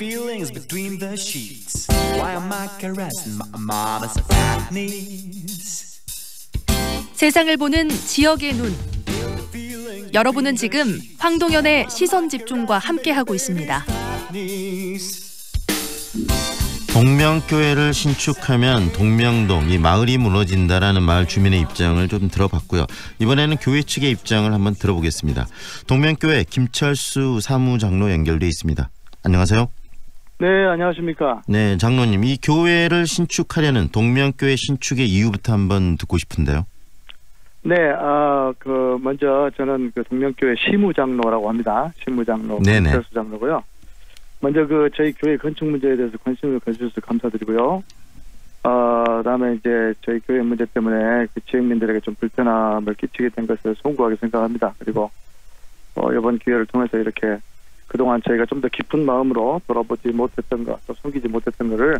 feelings between the sheets. Why am I caressing my mama's fat knees? 세상을 보는 지역의 눈. 여러분은 지금 황동현의 시선 집중과 함께하고 있습니다. 동명교회를 신축하면 동명동, 이 마을이 무너진다라는 마을 주민의 입장을 좀 들어봤고요. 이번에는 교회 측의 입장을 한번 들어보겠습니다. 동명교회 김철수 사무장로 연결돼 있습니다. 안녕하세요. 네, 안녕하십니까. 네, 장로님, 이 교회를 신축하려는 동명교회 신축의 이유부터 한번 듣고 싶은데요. 네, 먼저 저는 그 동명교회 시무장로라고 합니다. 시무장로, 김철수 장로고요. 먼저 저희 교회 건축 문제에 대해서 관심을 가져주셔서 감사드리고요. 그다음에 이제 저희 교회 문제 때문에 그 지역민들에게 좀 불편함을 끼치게 된 것을 송구하게 생각합니다. 그리고 이번 기회를 통해서 이렇게 그동안 저희가 좀 더 깊은 마음으로 돌아보지 못했던 것, 또 숨기지 못했던 것을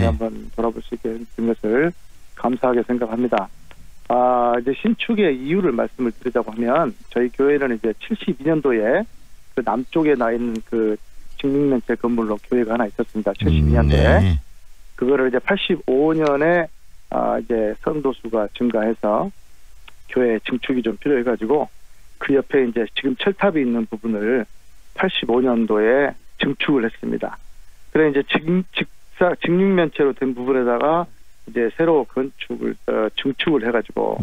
한번 돌아볼 수 있게 된 것을 감사하게 생각합니다. 이제 신축의 이유를 말씀을 드리자고 하면 저희 교회는 이제 72년도에 그 남쪽에 나 있는 그 직육면체 건물로 교회가 하나 있었습니다. 72년도에. 그거를 이제 85년에 이제 성도 수가 증가해서 교회 증축이 좀 필요해가지고 그 옆에 이제 지금 철탑이 있는 부분을 85년도에 증축을 했습니다. 그래 이제 직육면체로 된 부분에다가 이제 새로 증축을 해가지고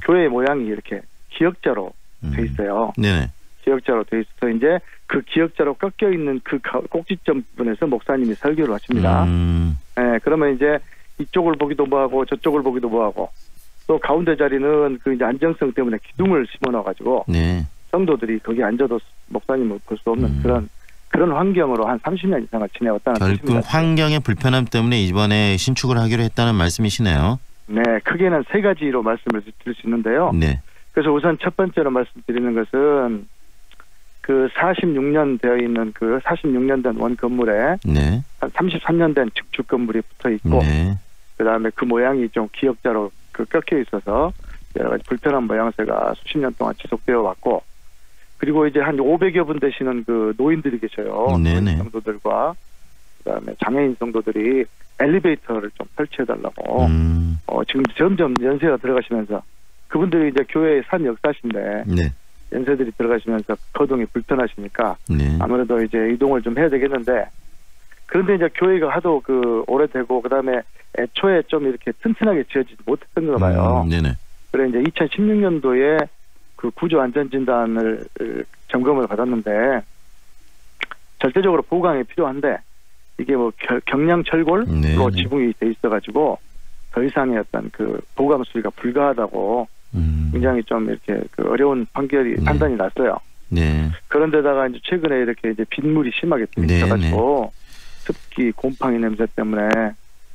교회 모양이 이렇게 기역자로 돼 있어요. 네. 기역자로 돼 있어서 이제 그 기역자로 꺾여 있는 그 꼭지점 부분에서 목사님이 설교를 하십니다. 네, 그러면 이제 이쪽을 보기도 뭐하고 저쪽을 보기도 뭐하고 또 가운데 자리는 그 이제 안정성 때문에 기둥을 심어놔가지고 성도들이 거기 앉아도 목사님을 볼 수 없는 그런 환경으로 한 30년 이상을 지내왔다는 뜻입니다. 결국 환경의 불편함 때문에 이번에 신축을 하기로 했다는 말씀이시네요. 네, 크게는 세 가지로 말씀을 드릴 수 있는데요. 네. 그래서 우선 첫 번째로 말씀드리는 것은 그 46년 되어 있는 그 46년 된 원 건물에 한 33년 된 증축 건물이 붙어 있고 그다음에 그 모양이 좀 기역자로 꺾여 있어서 여러 가지 불편한 모양새가 수십 년 동안 지속되어 왔고 그리고 이제 한 500여 분 되시는 그 노인들이 계셔요. 노인 성도들과 그다음에 장애인 성도들이 엘리베이터를 좀 설치해달라고 지금 점점 연세가 들어가시면서 그분들이 이제 교회의 산 역사신데 연세들이 들어가시면서 거동이 불편하시니까 아무래도 이제 이동을 좀 해야 되겠는데 그런데 이제 교회가 하도 오래되고 그다음에 애초에 좀 이렇게 튼튼하게 지어지지 못했던 거 봐요. 그래 이제 2016년도에 그 구조 안전 진단을 점검을 받았는데 절대적으로 보강이 필요한데 이게 뭐 경량 철골로 지붕이 돼 있어가지고 더 이상의 어떤 그 보강 수리가 불가하다고 굉장히 좀 이렇게 어려운 판단이 났어요. 그런데다가 이제 최근에 이렇게 이제 빗물이 심하게 들이쳐가지고 습기, 곰팡이 냄새 때문에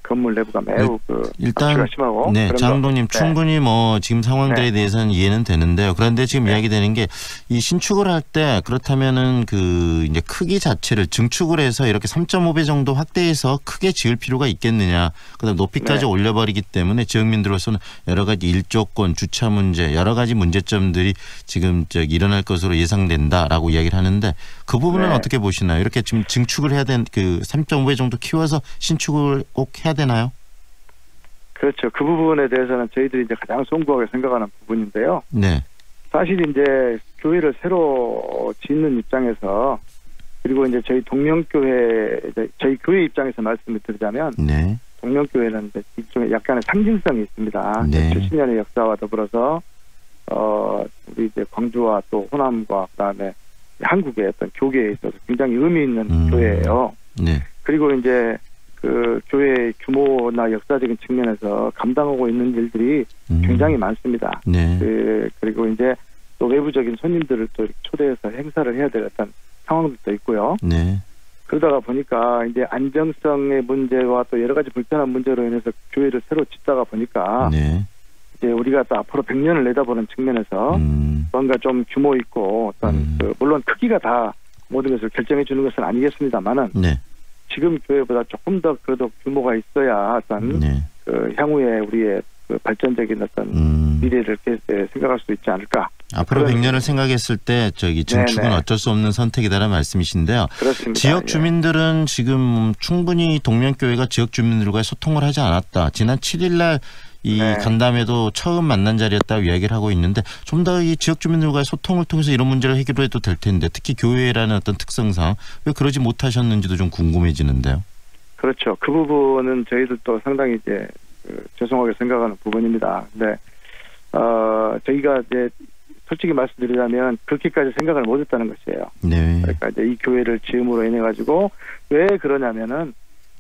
건물 내부가 매우 일단 심하고 장로님 충분히 뭐 지금 상황들에 대해서는 이해는 되는데요. 그런데 지금 이야기되는 게 이 신축을 할 때 그렇다면은 그 이제 크기 자체를 증축을 해서 이렇게 3.5배 정도 확대해서 크게 지을 필요가 있겠느냐. 그다음 높이까지 올려버리기 때문에 지역민들로서는 여러 가지 일조권, 주차 문제, 여러 가지 문제점들이 지금 일어날 것으로 예상된다라고 이야기를 하는데 그 부분은 어떻게 보시나요? 이렇게 지금 증축을 해야 된 그 3.5배 정도 키워서 신축을 꼭 해야 되나요? 그렇죠. 그 부분에 대해서는 저희들이 이제 가장 송구하게 생각하는 부분인데요. 사실 이제 교회를 새로 짓는 입장에서 그리고 이제 저희 동명교회 저희 교회 입장에서 말씀을 드리자면 동명교회는 이제 일종의 약간의 상징성이 있습니다. 70년의 역사와 더불어서 우리 이제 광주와 또 호남과 그다음에 한국의 어떤 교계에 있어서 굉장히 의미 있는 교회예요. 그리고 이제 그 교회의 규모나 역사적인 측면에서 감당하고 있는 일들이 굉장히 많습니다. 그리고 이제 또 외부적인 손님들을 또 이렇게 초대해서 행사를 해야 될 어떤 상황들도 있고요. 그러다가 보니까 이제 안정성의 문제와 또 여러 가지 불편한 문제로 인해서 교회를 새로 짓다가 보니까 이제 우리가 또 앞으로 100년을 내다보는 측면에서 뭔가 좀 규모 있고 어떤 물론 크기가 다 모든 것을 결정해 주는 것은 아니겠습니다만은 지금 교회보다 조금 더 그래도 규모가 있어야 어떤 그 향후에 우리의 그 발전적인 어떤 미래를 생각할 수 있지 않을까. 앞으로 100년을 생각했을 때 저기 증축은 네네. 어쩔 수 없는 선택이다라는 말씀이신데요. 그렇습니다. 지역 주민들은 지금 충분히 동명교회가 지역 주민들과 소통을 하지 않았다. 지난 7일 날 이 간담회도 처음 만난 자리였다고 이야기를 하고 있는데 좀 더 이 지역 주민들과의 소통을 통해서 이런 문제를 해결해도 될 텐데 특히 교회라는 어떤 특성상 왜 그러지 못하셨는지도 좀 궁금해지는데요. 그렇죠. 그 부분은 저희들도 상당히 이제 죄송하게 생각하는 부분입니다. 근데 저희가 이제 솔직히 말씀드리자면 그렇게까지 생각을 못했다는 것이에요. 네. 그러니까 이제 이 교회를 지음으로 인해 가지고 왜 그러냐면은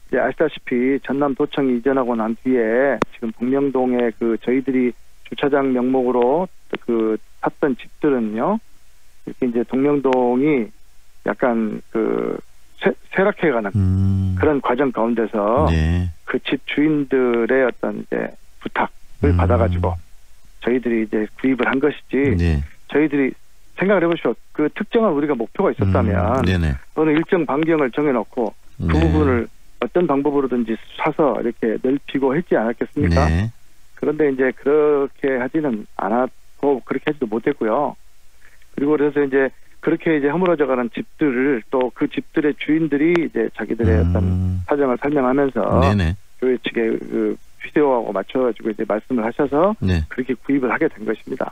이제 아시다시피 전남도청이 이전하고 난 뒤에 지금 동명동에 그 저희들이 주차장 명목으로 그 샀던 집들은요, 이렇게 이제 동명동이 약간 그 쇠락해가는 그런 과정 가운데서 그 집 주인들의 어떤 이제 부탁을 받아가지고 저희들이 이제 구입을 한 것이지. 저희들이 생각을 해보시오. 그 특정한 우리가 목표가 있었다면 어느 일정 반경을 정해놓고 그 부분을 어떤 방법으로든지 사서 이렇게 넓히고 했지 않았겠습니까? 그런데 이제 그렇게 하지는 않았고 그렇게 하지도 못했고요. 그리고 그래서 이제 그렇게 이제 허물어져가는 집들을 또 그 집들의 주인들이 이제 자기들의 어떤 사정을 설명하면서 교회 측에 그 비디오하고 맞춰가지고 이제 말씀을 하셔서 그렇게 구입을 하게 된 것입니다.